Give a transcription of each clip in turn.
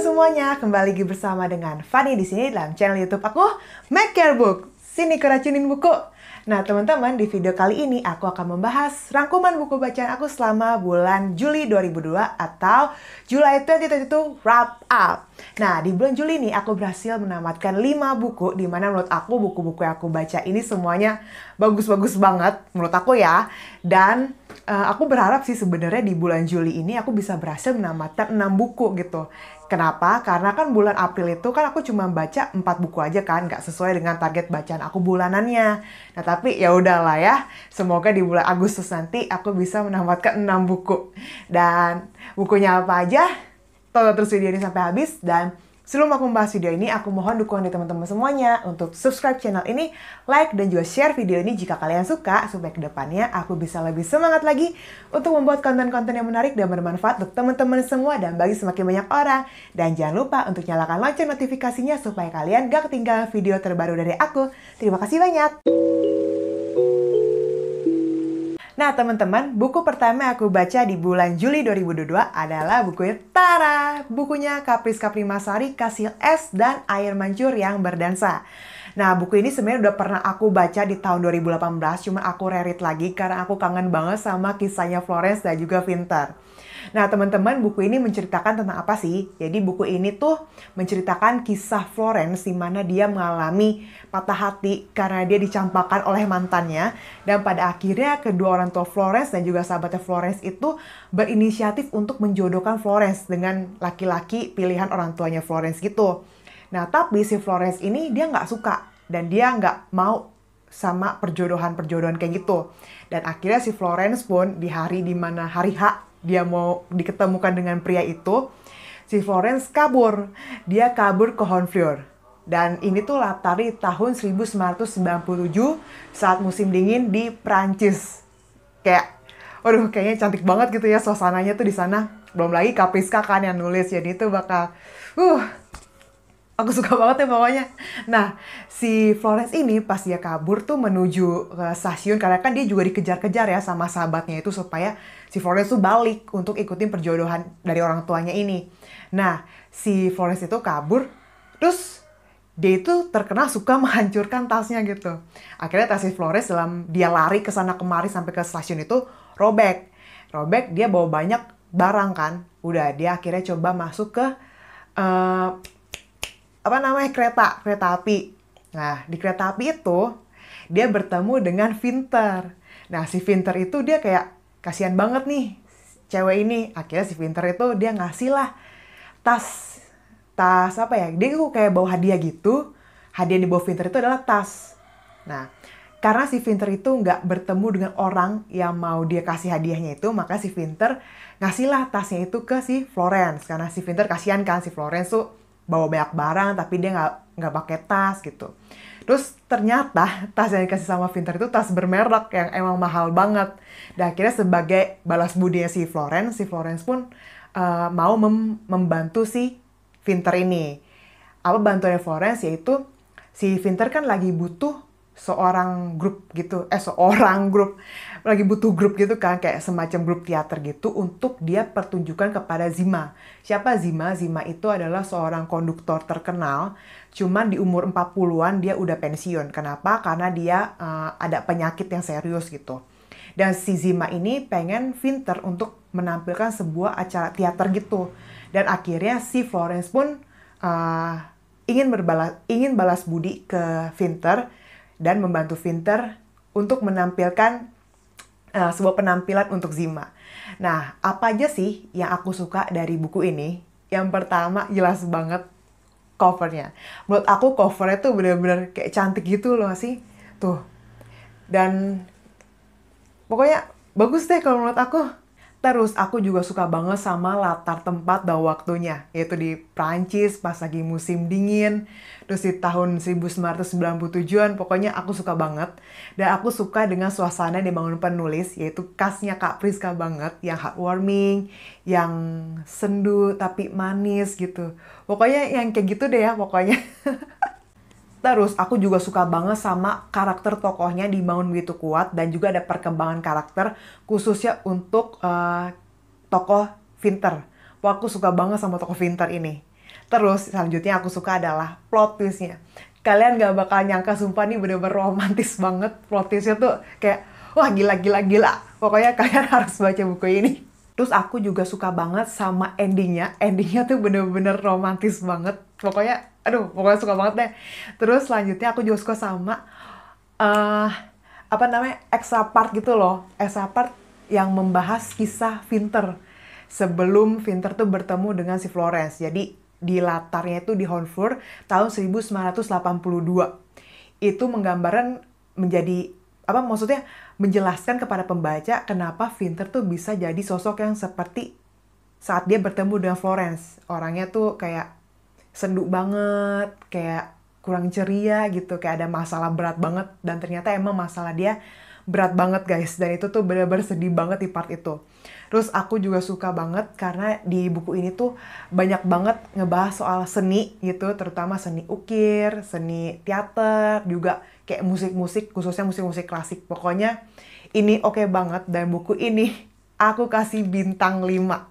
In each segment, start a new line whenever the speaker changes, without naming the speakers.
semuanya, kembali lagi bersama dengan Fanny di sini dalam channel YouTube aku, Make Your Book. Sini keracunin buku. Nah, teman-teman, di video kali ini aku akan membahas rangkuman buku bacaan aku selama bulan Juli 2002 atau July 2022 Wrap Up. Nah, di bulan Juli ini aku berhasil menamatkan 5 buku di mana menurut aku buku-buku yang aku baca ini semuanya bagus-bagus banget menurut aku ya. Dan aku berharap sih sebenarnya di bulan Juli ini aku bisa berhasil menamatkan 6 buku gitu. Kenapa? Karena kan bulan April itu kan aku cuma baca 4 buku aja kan, nggak sesuai dengan target bacaan aku bulanannya. Nah tapi ya udahlah ya, semoga di bulan Agustus nanti aku bisa menamatkan 6 buku. Dan bukunya apa aja? Tonton terus video ini sampai habis. Dan sebelum aku membahas video ini, aku mohon dukungan dari teman-teman semuanya untuk subscribe channel ini, like, dan juga share video ini jika kalian suka, supaya kedepannya aku bisa lebih semangat lagi untuk membuat konten-konten yang menarik dan bermanfaat untuk teman-teman semua dan bagi semakin banyak orang. Dan jangan lupa untuk nyalakan lonceng notifikasinya supaya kalian gak ketinggalan video terbaru dari aku. Terima kasih banyak! Nah teman-teman, buku pertama yang aku baca di bulan Juli 2022 adalah bukunya Tara, bukunya Capriska Primasari, Kasil Es dan Air Mancur yang Berdansa. Nah buku ini sebenarnya udah pernah aku baca di tahun 2018, cuma aku reread lagi karena aku kangen banget sama kisahnya Florence dan juga Vinter. Nah teman-teman, buku ini menceritakan tentang apa sih? Jadi buku ini tuh menceritakan kisah Florence di mana dia mengalami patah hati karena dia dicampakkan oleh mantannya. Dan pada akhirnya kedua orang tua Florence dan juga sahabatnya Florence itu berinisiatif untuk menjodohkan Florence dengan laki-laki pilihan orang tuanya Florence gitu. Nah tapi si Florence ini dia nggak suka dan dia nggak mau sama perjodohan-perjodohan kayak gitu. Dan akhirnya si Florence pun di hari dimana hari H dia mau diketemukan dengan pria itu, si Florence kabur. Dia kabur ke Honfleur. Dan ini tuh latar di tahun 1997 saat musim dingin di Prancis. Kayak, waduh kayaknya cantik banget gitu ya suasananya tuh di sana. Belum lagi Capriska kan yang nulis, jadi itu bakal aku suka banget ya pokoknya. Nah, si Florence ini pas dia kabur tuh menuju ke stasiun karena kan dia juga dikejar-kejar ya sama sahabatnya itu supaya si Florence tuh balik untuk ikutin perjodohan dari orang tuanya ini. Nah, si Florence itu kabur, terus dia itu terkenal suka menghancurkan tasnya gitu. Akhirnya tas si Florence dalam dia lari ke sana kemari sampai ke stasiun itu robek. Robek, dia bawa banyak barang kan. Udah, dia akhirnya coba masuk ke kereta api. Nah, di kereta api itu dia bertemu dengan Vinter. Nah, si Vinter itu dia kayak kasihan banget nih cewek ini. Akhirnya si Vinter itu dia ngasih lah tas apa ya? Dia tuh kayak bawa hadiah gitu. Hadiah yang dibawa Vinter itu adalah tas. Nah, karena si Vinter itu nggak bertemu dengan orang yang mau dia kasih hadiahnya itu, maka si Vinter ngasihlah tasnya itu ke si Florence. Karena si Vinter kasihan kan, si Florence tuh bawa banyak barang tapi dia nggak pakai tas gitu. Terus ternyata tas yang dikasih sama Vinter itu tas bermerek yang emang mahal banget. Dan akhirnya sebagai balas budinya si Florence pun mau membantu si Vinter ini. Apa bantuannya Florence? Yaitu si Vinter kan lagi butuh lagi butuh grup gitu kan, kayak semacam grup teater gitu untuk dia pertunjukan kepada Zima. Siapa Zima? Zima itu adalah seorang konduktor terkenal, cuman di umur 40-an dia udah pensiun. Kenapa? Karena dia ada penyakit yang serius gitu. Dan si Zima ini pengen Vinter untuk menampilkan sebuah acara teater gitu. Dan akhirnya si Florence pun ingin balas budi ke Vinter dan membantu Vinter untuk menampilkan sebuah penampilan untuk Zima. Nah, apa aja sih yang aku suka dari buku ini? Yang pertama, jelas banget covernya. Menurut aku covernya tuh bener-bener kayak cantik gitu loh sih. Tuh. Dan pokoknya bagus deh kalau menurut aku. Terus aku juga suka banget sama latar tempat dan waktunya, yaitu di Prancis pas lagi musim dingin. Terus di tahun 1997-an, pokoknya aku suka banget. Dan aku suka dengan suasana yang dibangun penulis, yaitu khasnya Capriska banget, yang heartwarming, yang sendu tapi manis gitu. Pokoknya yang kayak gitu deh ya pokoknya. Terus aku juga suka banget sama karakter tokohnya dibangun begitu kuat dan juga ada perkembangan karakter khususnya untuk tokoh Vinter. Wah, aku suka banget sama tokoh Vinter ini. Terus selanjutnya aku suka adalah plot twistnya. Kalian gak bakal nyangka, sumpah nih bener-bener romantis banget. Plot twistnya tuh kayak, wah gila. Pokoknya kalian harus baca buku ini. Terus aku juga suka banget sama endingnya. Endingnya tuh bener-bener romantis banget. Pokoknya suka banget deh. Terus selanjutnya aku juga suka sama extra part gitu loh. Extra part yang membahas kisah Vinter sebelum Vinter tuh bertemu dengan si Florence. Jadi di latarnya itu di Honfleur tahun 1982. Itu menggambarkan maksudnya menjelaskan kepada pembaca kenapa Vinter tuh bisa jadi sosok yang seperti saat dia bertemu dengan Florence. Orangnya tuh kayak sendu banget, kayak kurang ceria gitu, kayak ada masalah berat banget, dan ternyata emang masalah dia berat banget guys, dan itu tuh bener-bener sedih banget di part itu. Terus aku juga suka banget karena di buku ini tuh banyak banget ngebahas soal seni gitu, terutama seni ukir, seni teater, juga kayak musik-musik, khususnya musik-musik klasik. Pokoknya ini oke banget, dan buku ini aku kasih bintang 5.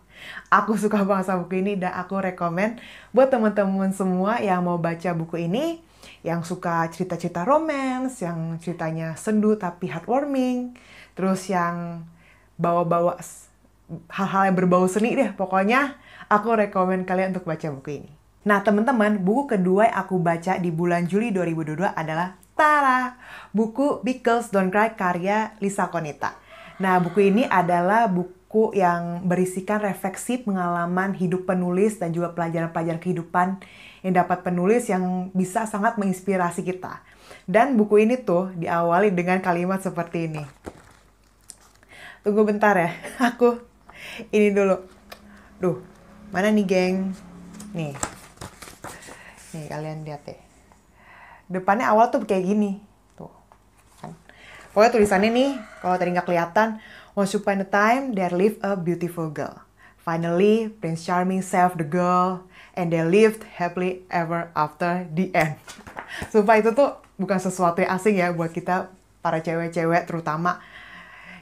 Aku suka banget sama buku ini dan aku rekomen buat teman-teman semua yang mau baca buku ini, yang suka cerita-cerita romance, yang ceritanya sendu tapi heartwarming, terus yang bawa-bawa hal-hal yang berbau seni deh. Pokoknya aku rekomen kalian untuk baca buku ini. Nah teman-teman, buku kedua yang aku baca di bulan Juli 2022 adalah Tara, buku Big Girls Don't Cry karya Lisa Konita. Nah buku ini adalah buku yang berisikan refleksi pengalaman hidup penulis dan juga pelajaran-pelajaran kehidupan yang dapat penulis yang bisa sangat menginspirasi kita. Dan buku ini tuh diawali dengan kalimat seperti ini. Tunggu bentar ya, aku ini dulu. Duh, mana nih geng? Nih kalian lihat deh. Depannya awal tuh kayak gini. Tuh, kan. Pokoknya tulisannya nih, kalau tadi nggak kelihatan. Once upon a time, there lived a beautiful girl. Finally, Prince Charming saved the girl, and they lived happily ever after the end. Sumpah itu tuh bukan sesuatu yang asing ya buat kita para cewek-cewek, terutama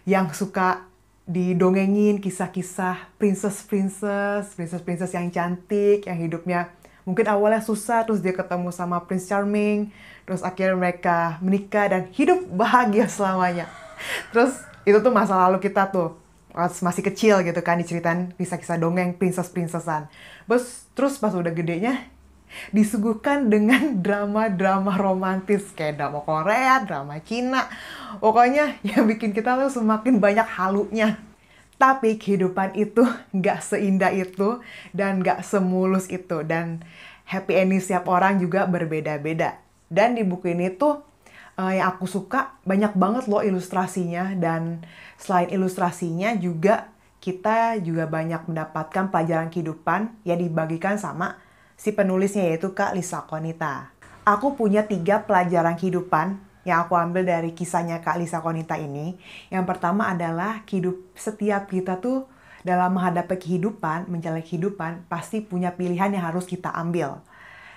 yang suka didongengin kisah-kisah princess yang cantik, yang hidupnya mungkin awalnya susah, terus dia ketemu sama Prince Charming, terus akhirnya mereka menikah dan hidup bahagia selamanya. Terus itu tuh masa lalu kita tuh masih kecil gitu kan, diceritain kisah-kisah dongeng princess-princessan. Terus pas udah gedenya disuguhkan dengan drama-drama romantis kayak drama Korea, drama Cina. Pokoknya yang bikin kita tuh semakin banyak halunya. Tapi kehidupan itu nggak seindah itu dan nggak semulus itu. Dan happy ending setiap orang juga berbeda-beda. Dan di buku ini tuh yang aku suka banyak banget loh ilustrasinya. Dan selain ilustrasinya juga kita juga banyak mendapatkan pelajaran kehidupan yang dibagikan sama si penulisnya, yaitu Kak Lisa Konita. Aku punya 3 pelajaran kehidupan yang aku ambil dari kisahnya Kak Lisa Konita ini. Yang pertama adalah setiap kita tuh dalam menghadapi kehidupan, menjalani kehidupan, pasti punya pilihan yang harus kita ambil.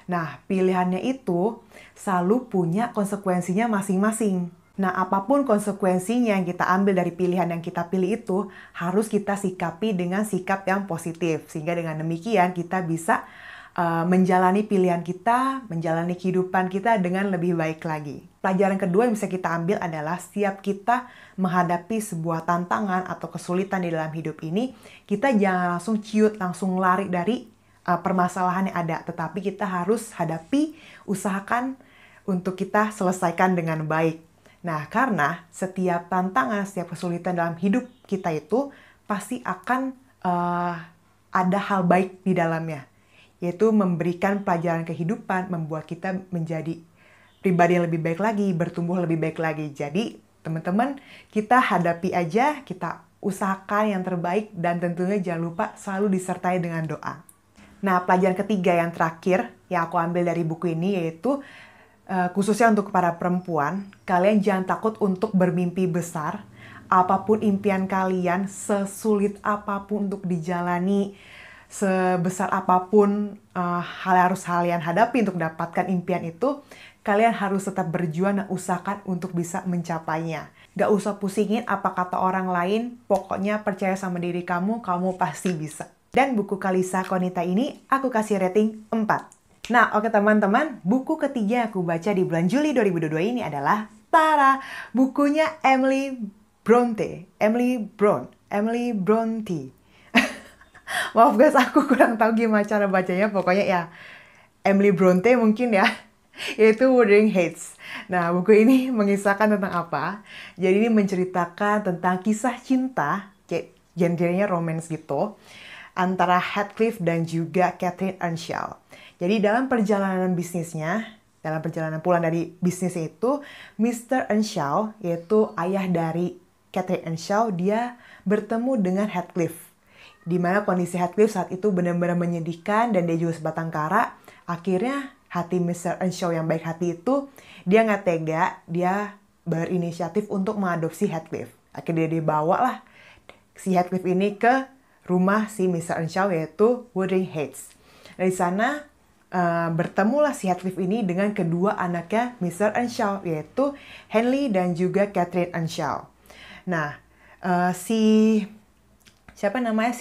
Nah, pilihannya itu selalu punya konsekuensinya masing-masing. Nah, apapun konsekuensinya yang kita ambil dari pilihan yang kita pilih itu, harus kita sikapi dengan sikap yang positif. Sehingga dengan demikian kita bisa menjalani pilihan kita, menjalani kehidupan kita dengan lebih baik lagi. Pelajaran kedua yang bisa kita ambil adalah setiap kita menghadapi sebuah tantangan atau kesulitan di dalam hidup ini, kita jangan langsung ciut, langsung lari dari permasalahan yang ada. Tetapi kita harus hadapi, usahakan untuk kita selesaikan dengan baik. Nah, karena setiap tantangan, setiap kesulitan dalam hidup kita itu pasti akan ada hal baik di dalamnya. Yaitu memberikan pelajaran kehidupan, membuat kita menjadi pribadi yang lebih baik lagi, bertumbuh lebih baik lagi. Jadi, teman-teman, kita hadapi aja, kita usahakan yang terbaik, dan tentunya jangan lupa selalu disertai dengan doa. Nah, pelajaran ketiga yang terakhir yang aku ambil dari buku ini yaitu khususnya untuk para perempuan, kalian jangan takut untuk bermimpi besar. Apapun impian kalian, sesulit apapun untuk dijalani, sebesar apapun hal yang harus kalian hadapi untuk mendapatkan impian itu, kalian harus tetap berjuang dan usahakan untuk bisa mencapainya. Gak usah pusingin apa kata orang lain, pokoknya percaya sama diri kamu, kamu pasti bisa. Dan buku Kalisa Konita ini aku kasih rating 4. Nah, oke teman-teman, buku ketiga yang aku baca di bulan Juli 2022 ini adalah Tara, bukunya Emily Bronte. Emily Bronte. Maaf guys, aku kurang tahu gimana cara bacanya. Pokoknya ya, Emily Bronte mungkin ya. Yaitu Wuthering Heights. Nah, buku ini mengisahkan tentang apa? Jadi ini menceritakan tentang kisah cinta, kayak genrenya romance gitu, antara Heathcliff dan juga Catherine Earnshaw. Jadi dalam perjalanan bisnisnya, dalam perjalanan pulang dari bisnisnya itu, Mr. Earnshaw, yaitu ayah dari Catherine Earnshaw, dia bertemu dengan Heathcliff. Di mana kondisi Heathcliff saat itu benar-benar menyedihkan dan dia juga sebatang kara. Akhirnya hati Mr. Earnshaw yang baik hati itu, dia nggak tega, dia berinisiatif untuk mengadopsi Heathcliff. Akhirnya dia dibawa lah si Heathcliff ini ke rumah si Mr. Earnshaw, yaitu Wuthering Heights. Dari sana bertemulah si Heathcliff ini dengan kedua anaknya Mr. Earnshaw, yaitu Henley dan juga Catherine Earnshaw. Nah, si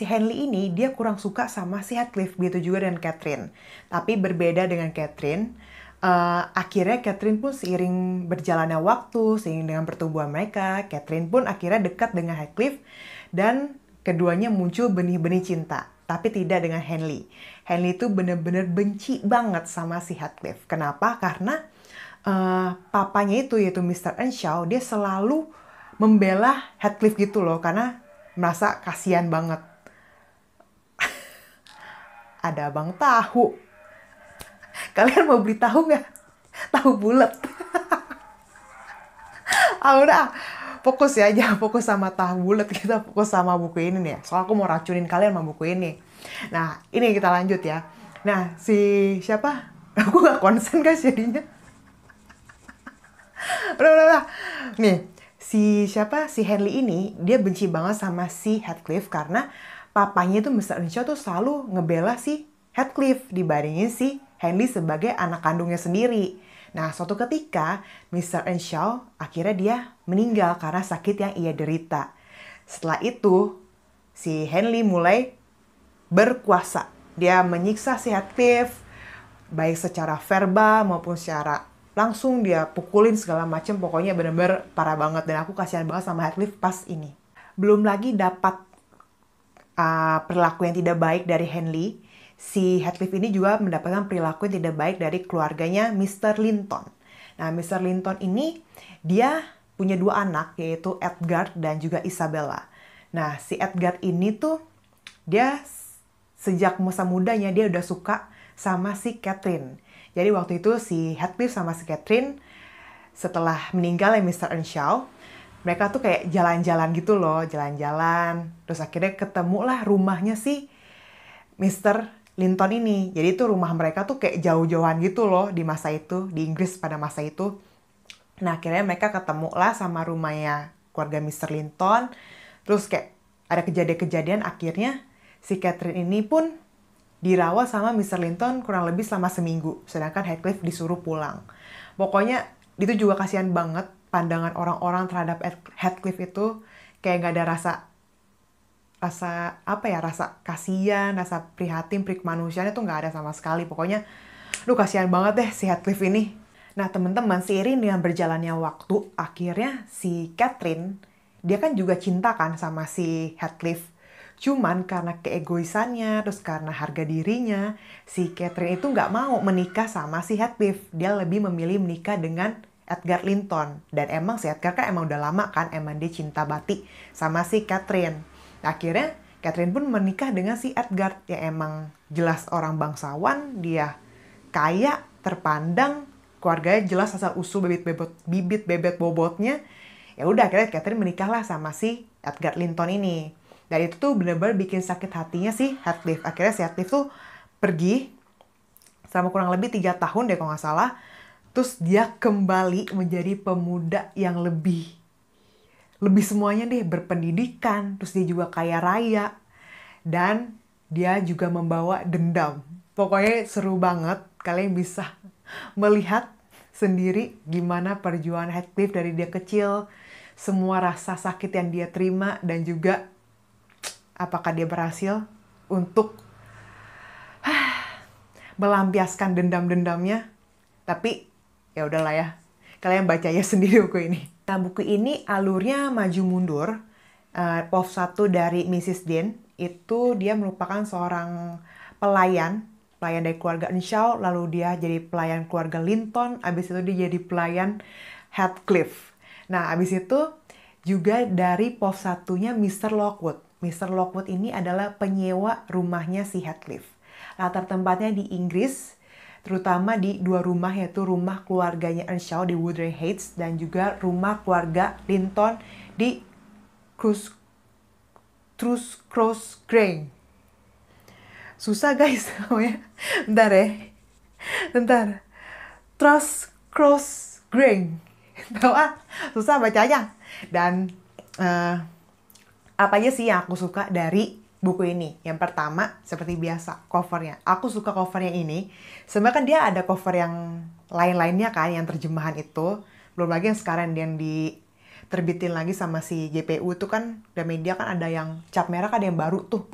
Henley ini dia kurang suka sama si Heathcliff, begitu juga dengan Catherine. Tapi berbeda dengan Catherine, akhirnya Catherine pun seiring berjalannya waktu, seiring dengan pertumbuhan mereka, Catherine pun akhirnya dekat dengan Heathcliff dan keduanya muncul benih-benih cinta. Tapi tidak dengan Henley. Henley itu benar-benar benci banget sama si Heathcliff. Kenapa? Karena papanya itu, yaitu Mr. Earnshaw, dia selalu membela Heathcliff gitu loh. Karena merasa kasihan banget. Ada abang tahu. Kalian mau beli tahu nggak? Tahu bulat. Udah. Fokus ya, jangan fokus sama tahu bulat, kita fokus sama buku ini nih. Soalnya aku mau racunin kalian sama buku ini. Nah, ini kita lanjut ya. Nah, si siapa? Aku gak konsen guys jadinya. Udah. Nih, si Henley ini, dia benci banget sama si Heathcliff karena papanya itu Mr. Earnshaw tuh selalu ngebela si Heathcliff dibandingin si Henley sebagai anak kandungnya sendiri. Nah, suatu ketika, Mr. Earnshaw akhirnya dia meninggal karena sakit yang ia derita. Setelah itu, si Henley mulai berkuasa. Dia menyiksa si Heathcliff, baik secara verbal maupun secara langsung dia pukulin segala macam. Pokoknya benar-benar parah banget. Dan aku kasihan banget sama Heathcliff pas ini. Belum lagi dapat perilaku yang tidak baik dari Henley. Si Heathcliff ini juga mendapatkan perilaku yang tidak baik dari keluarganya Mr. Linton. Nah, Mr. Linton ini dia punya dua anak, yaitu Edgar dan juga Isabella. Nah, si Edgar ini tuh dia sejak masa mudanya dia udah suka sama si Catherine. Jadi waktu itu si Heathcliff sama si Catherine setelah meninggalnya Mr. Earnshaw, mereka tuh kayak jalan-jalan gitu loh, jalan-jalan. Terus akhirnya ketemulah rumahnya si Mr. Linton ini. Jadi itu rumah mereka tuh kayak jauh-jauhan gitu loh di masa itu, di Inggris pada masa itu. Nah, akhirnya mereka ketemu lah sama rumahnya keluarga Mr. Linton. Terus kayak ada kejadian-kejadian, akhirnya si Catherine ini pun dirawat sama Mr. Linton kurang lebih selama seminggu. Sedangkan Heathcliff disuruh pulang. Pokoknya itu juga kasihan banget pandangan orang-orang terhadap Heathcliff itu. Kayak gak ada rasa kasihan, rasa prihatin, kemanusiaan itu nggak ada sama sekali. Pokoknya, kasihan banget deh si Heathcliff ini. Nah, teman-teman, seiring dengan berjalannya waktu, akhirnya si Catherine, dia kan juga cinta kan sama si Heathcliff. Cuman karena keegoisannya, terus karena harga dirinya, si Catherine itu nggak mau menikah sama si Heathcliff. Dia lebih memilih menikah dengan Edgar Linton. Dan emang si Edgar kan emang udah lama kan, emang dia cinta bati sama si Catherine. Akhirnya Catherine pun menikah dengan si Edgar yang emang jelas orang bangsawan, dia kaya, terpandang, keluarganya jelas asal usul bibit bebet bobotnya. Ya udah akhirnya Catherine menikahlah sama si Edgar Linton ini. Dan itu tuh benar-benar bikin sakit hatinya si Heathcliff. Akhirnya si Heathcliff tuh pergi selama kurang lebih 3 tahun deh kalau nggak salah. Terus dia kembali menjadi pemuda yang lebih semuanya deh, berpendidikan, terus dia juga kaya raya, dan dia juga membawa dendam. Pokoknya seru banget, kalian bisa melihat sendiri gimana perjuangan Heathcliff dari dia kecil, semua rasa sakit yang dia terima, dan juga apakah dia berhasil? untuk melampiaskan dendam-dendamnya. Tapi ya udahlah ya, kalian baca ya sendiri buku ini. Nah, buku ini alurnya maju mundur. POV 1 dari Mrs. Dean itu dia merupakan seorang pelayan dari keluarga Earnshaw, lalu dia jadi pelayan keluarga Linton, abis itu dia jadi pelayan Heathcliff. Nah, abis itu juga dari POV 1-nya Mr. Lockwood. Mr. Lockwood ini adalah penyewa rumahnya si Heathcliff. Latar tempatnya di Inggris, terutama di dua rumah, yaitu rumah keluarganya Earnshaw di Wuthering Heights dan juga rumah keluarga Linton di Cross Grange. Susah guys namanya. Bentar ya. Bentar. Cross Grange. Tahu susah bacanya. Dan apa aja sih yang aku suka dari buku ini? Yang pertama, seperti biasa, covernya. Aku suka cover yang ini. Sebenarnya kan dia ada cover yang lain-lainnya kan, yang terjemahan itu. Belum lagi yang sekarang yang diterbitin lagi sama si GPU itu kan, Gramedia kan ada yang cap merah, kan ada yang baru tuh.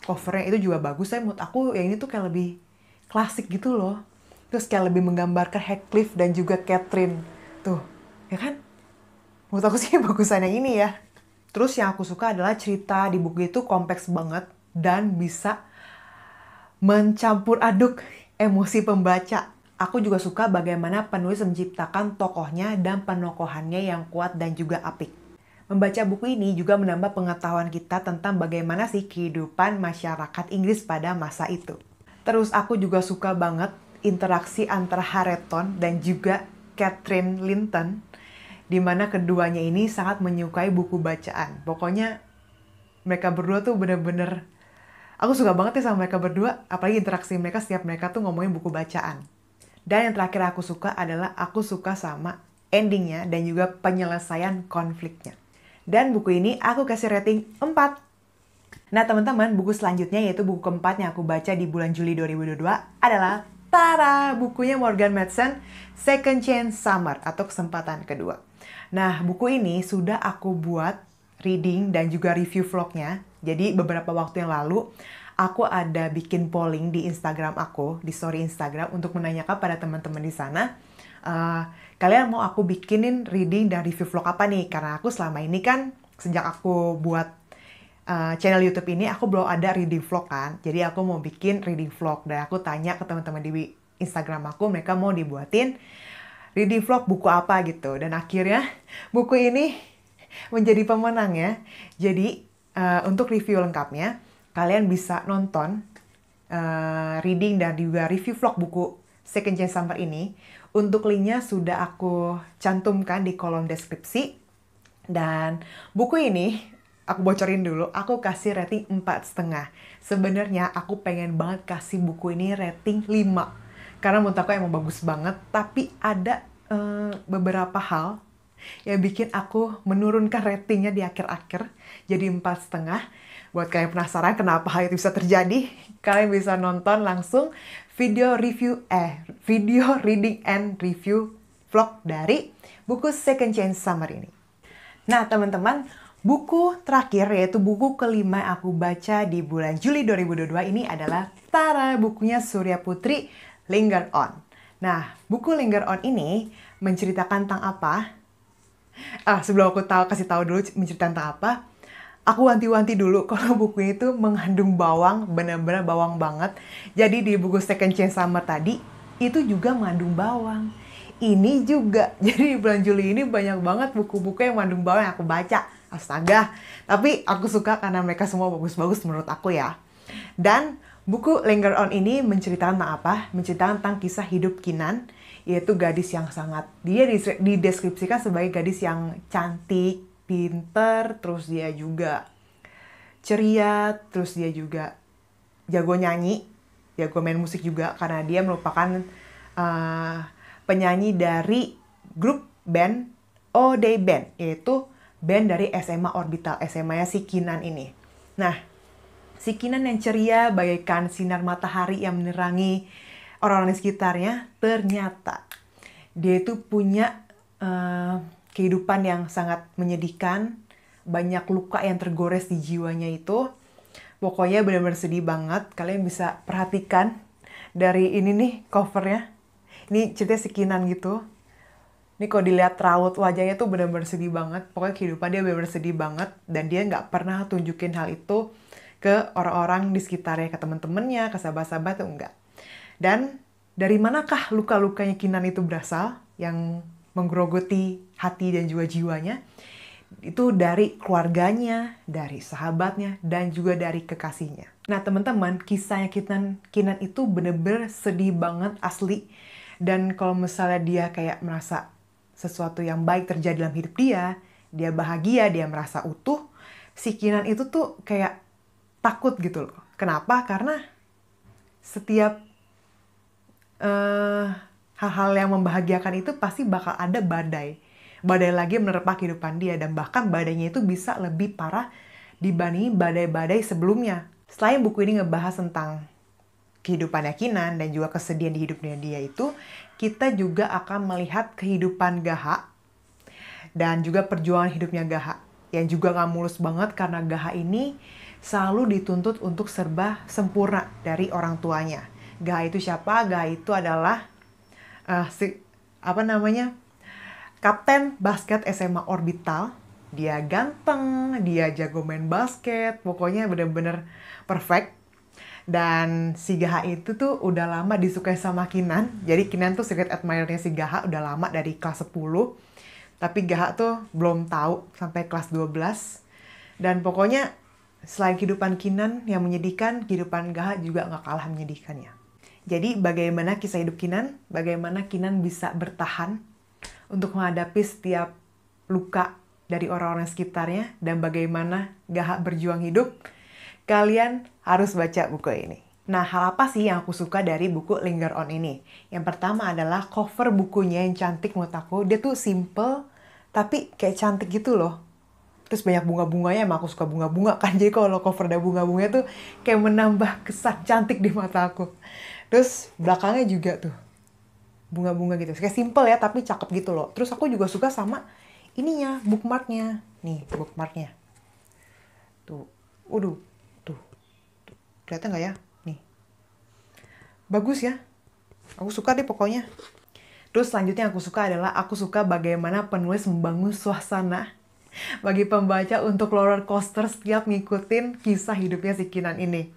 Covernya itu juga bagus. Saya menurut aku yang ini tuh kayak lebih klasik gitu loh. Terus kayak lebih menggambarkan Heathcliff dan juga Catherine. Tuh, ya kan? Menurut aku sih bagusan yang ini ya. Terus yang aku suka adalah cerita di buku itu kompleks banget dan bisa mencampur aduk emosi pembaca. Aku juga suka bagaimana penulis menciptakan tokohnya dan penokohannya yang kuat dan juga apik. Membaca buku ini juga menambah pengetahuan kita tentang bagaimana sih kehidupan masyarakat Inggris pada masa itu. Terus aku juga suka banget interaksi antara Hareton dan juga Catherine Linton, di mana keduanya ini sangat menyukai buku bacaan. Pokoknya mereka berdua tuh bener-bener, aku suka banget nih sama mereka berdua, apalagi interaksi mereka setiap mereka tuh ngomongin buku bacaan. Dan yang terakhir aku suka adalah aku suka sama endingnya dan juga penyelesaian konfliknya. Dan buku ini aku kasih rating 4. Nah teman-teman, buku selanjutnya yaitu buku keempat yang aku baca di bulan Juli 2022 adalah Tara, bukunya Morgan Matson, Second Chance Summer atau kesempatan kedua. Nah, buku ini sudah aku buat reading dan juga review vlognya. Jadi beberapa waktu yang lalu, aku ada bikin polling di Instagram aku, di story Instagram, untuk menanyakan pada teman-teman di sana, kalian mau aku bikinin reading dan review vlog apa nih? Karena aku selama ini kan, sejak aku buat channel YouTube ini, aku belum ada reading vlog kan. Jadi aku mau bikin reading vlog. Dan aku tanya ke teman-teman di Instagram aku, mereka mau dibuatin reading vlog buku apa gitu. Dan akhirnya buku ini menjadi pemenang ya. Jadi untuk review lengkapnya, kalian bisa nonton reading dan juga review vlog buku Second Chance Summer ini. Untuk linknya sudah aku cantumkan di kolom deskripsi. Dan buku ini, aku bocorin dulu, aku kasih rating 4,5. Sebenarnya aku pengen banget kasih buku ini rating 5. Karena menurut aku emang bagus banget, tapi ada beberapa hal yang bikin aku menurunkan ratingnya di akhir-akhir jadi 4,5. Buat kalian penasaran kenapa hal itu bisa terjadi, kalian bisa nonton langsung video reading and review vlog dari buku Second Chance Summer ini. Nah teman-teman, buku terakhir yaitu buku kelima yang aku baca di bulan Juli 2022 ini adalah Tara, bukunya Surya Putri, Linger On. Nah, buku Linger On ini menceritakan tentang apa? Sebelum aku kasih tahu dulu menceritakan tentang apa, aku wanti-wanti dulu kalau buku itu mengandung bawang, benar-benar bawang banget. Jadi di buku Second Chance Summer tadi, itu juga mengandung bawang. Ini juga, jadi di bulan Juli ini banyak banget buku-buku yang mengandung bawang yang aku baca. Astaga, tapi aku suka karena mereka semua bagus-bagus menurut aku ya. Dan buku Linger On ini menceritakan tentang apa? Menceritakan tentang kisah hidup Kinan, yaitu gadis yang dia dideskripsikan sebagai gadis yang cantik, pinter, terus dia juga ceria, terus dia juga jago nyanyi, jago main musik juga, karena dia merupakan penyanyi dari grup band O'Day Band, yaitu band dari SMA Orbital, SMA-nya si Kinan ini. Nah, si Kinan yang ceria bagaikan sinar matahari yang menerangi orang-orang di sekitarnya, ternyata dia itu punya kehidupan yang sangat menyedihkan, banyak luka yang tergores di jiwanya itu. Pokoknya benar-benar sedih banget. Kalian bisa perhatikan dari ini nih covernya. Ini ceritanya si Kinan gitu. Ini kalau dilihat raut wajahnya tuh benar-benar sedih banget. Pokoknya kehidupan dia benar-benar sedih banget. Dan dia nggak pernah tunjukin hal itu ke orang-orang di sekitarnya. Ke temen-temennya, ke sahabat-sahabat tuh enggak. Dan dari manakah luka-lukanya Kinan itu berasal? Yang menggerogoti hati dan juga jiwanya. Itu dari keluarganya, dari sahabatnya, dan juga dari kekasihnya. Nah teman-teman, kisahnya Kinan itu bener-bener sedih banget asli. Dan kalau misalnya dia kayak merasa sesuatu yang baik terjadi dalam hidup dia bahagia, dia merasa utuh, si Kinan itu tuh kayak takut gitu loh. Kenapa? Karena setiap hal-hal yang membahagiakan itu pasti bakal ada badai. Badai lagi menerpa kehidupan dia, dan bahkan badainya itu bisa lebih parah dibanding badai-badai sebelumnya. Selain buku ini ngebahas tentang kehidupannya Kinan dan juga kesedihan di hidupnya dia itu, kita juga akan melihat kehidupan Gaha dan juga perjuangan hidupnya Gaha yang juga gak mulus banget karena Gaha ini selalu dituntut untuk serba sempurna dari orang tuanya. Gaha itu siapa? Gaha itu adalah kapten basket SMA Orbital. Dia ganteng, dia jago main basket, pokoknya bener-bener perfect. Dan si Gaha itu tuh udah lama disukai sama Kinan. Jadi Kinan tuh secret admirer-nya si Gaha udah lama dari kelas 10. Tapi Gaha tuh belum tahu sampai kelas 12. Dan pokoknya selain kehidupan Kinan yang menyedihkan, kehidupan Gaha juga gak kalah menyedihkannya. Jadi bagaimana kisah hidup Kinan? Bagaimana Kinan bisa bertahan untuk menghadapi setiap luka dari orang-orang sekitarnya, dan bagaimana Gaha berjuang hidup? Kalian harus baca buku ini. Nah, hal apa sih yang aku suka dari buku Linger On ini? Yang pertama adalah cover bukunya yang cantik menurut aku. Dia tuh simple, tapi kayak cantik gitu loh. Terus banyak bunga-bunganya, emang aku suka bunga-bunga kan. Jadi kalau cover ada bunga-bunganya tuh kayak menambah kesan cantik di mata aku. Terus belakangnya juga tuh bunga-bunga gitu. Kayak simple ya, tapi cakep gitu loh. Terus aku juga suka sama ininya, bookmarknya. Nih, bookmarknya. Tuh, tuh. Kelihatan nggak ya? Nih. Bagus ya. Aku suka deh pokoknya. Terus selanjutnya aku suka adalah, aku suka bagaimana penulis membangun suasana bagi pembaca untuk roller coaster setiap ngikutin kisah hidupnya si Kinan ini.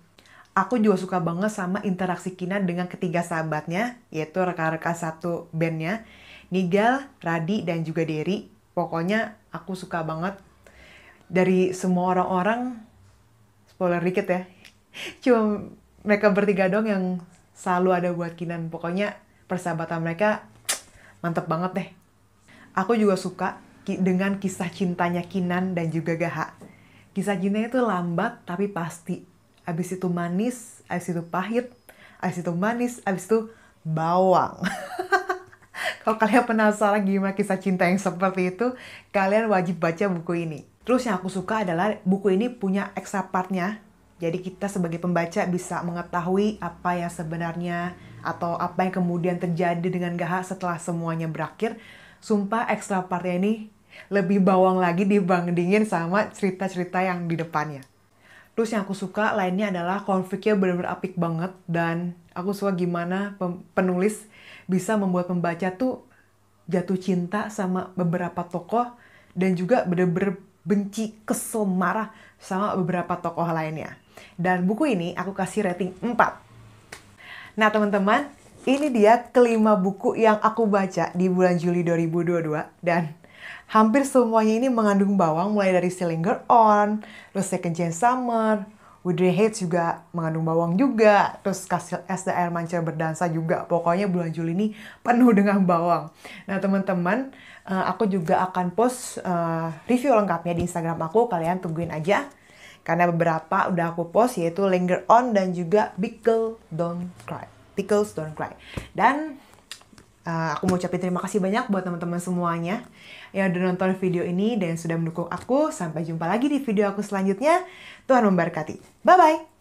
Aku juga suka banget sama interaksi Kinan dengan ketiga sahabatnya, yaitu rekan-rekan satu bandnya, Nigel, Radi, dan juga Derry. Pokoknya aku suka banget dari semua orang-orang, spoiler dikit ya, cuma mereka bertiga dong yang selalu ada buat Kinan. Pokoknya persahabatan mereka mantep banget deh. Aku juga suka dengan kisah cintanya Kinan dan juga Gaha. Kisah cintanya itu lambat tapi pasti. Abis itu manis, abis itu pahit, abis itu manis, abis itu bawang. Kalau kalian penasaran gimana kisah cinta yang seperti itu, kalian wajib baca buku ini. Terus yang aku suka adalah buku ini punya extra part-nya. Jadi kita sebagai pembaca bisa mengetahui apa yang sebenarnya atau apa yang kemudian terjadi dengan Gaha setelah semuanya berakhir. Sumpah extra part-nya ini lebih bawang lagi dibandingin sama cerita-cerita yang di depannya. Terus yang aku suka lainnya adalah konfliknya benar-benar apik banget, dan aku suka gimana penulis bisa membuat pembaca tuh jatuh cinta sama beberapa tokoh dan juga benar-benar benci, kesel, marah sama beberapa tokoh lainnya. Dan buku ini aku kasih rating 4. Nah teman-teman, ini dia kelima buku yang aku baca di bulan Juli 2022, dan hampir semuanya ini mengandung bawang, mulai dari Linger On, terus Second Chance Summer, Wuthering Heights juga mengandung bawang juga, terus Kastil Es dan Air Mancur Berdansa juga. Pokoknya bulan Juli ini penuh dengan bawang. Nah teman-teman, aku juga akan post review lengkapnya di Instagram aku, kalian tungguin aja. Karena beberapa udah aku post, yaitu Linger On dan juga Pickles Don't Cry. Dan aku mau ucapin terima kasih banyak buat teman-teman semuanya yang udah nonton video ini dan sudah mendukung aku. Sampai jumpa lagi di video aku selanjutnya. Tuhan memberkati. Bye-bye!